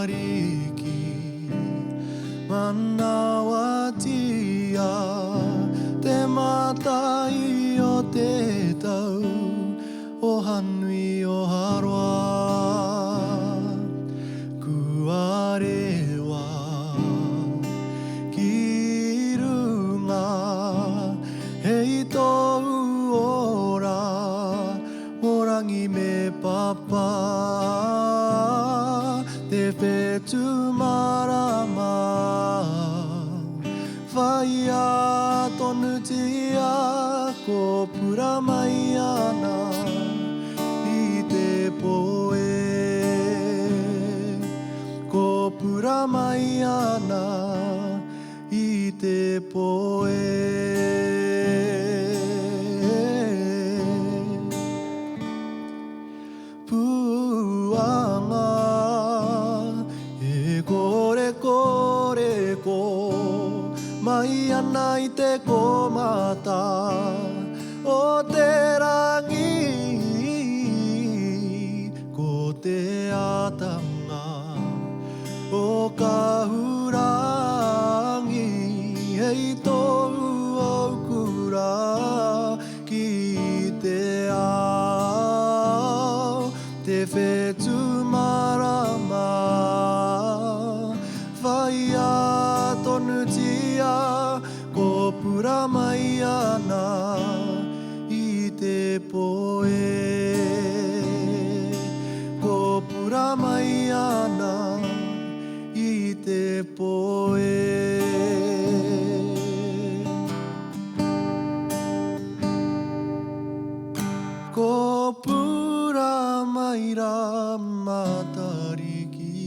tariki manawa tia te matai o te tau o hanui o haroa kuarewa ki runga hei tou ora morangi me papa te whetu marama whaia tonu tia ko pura mai ana i te poe ko pura mai ana i te poe puanga e kore kore ko mai ana i te komata o te rangi ko te atanga o ka hurangi hei tou au kura ki te ao te whetu marama whaia tonu tia ko pura mai ana i te poe ko pura mai ana i te poe ko pura mai rā matariki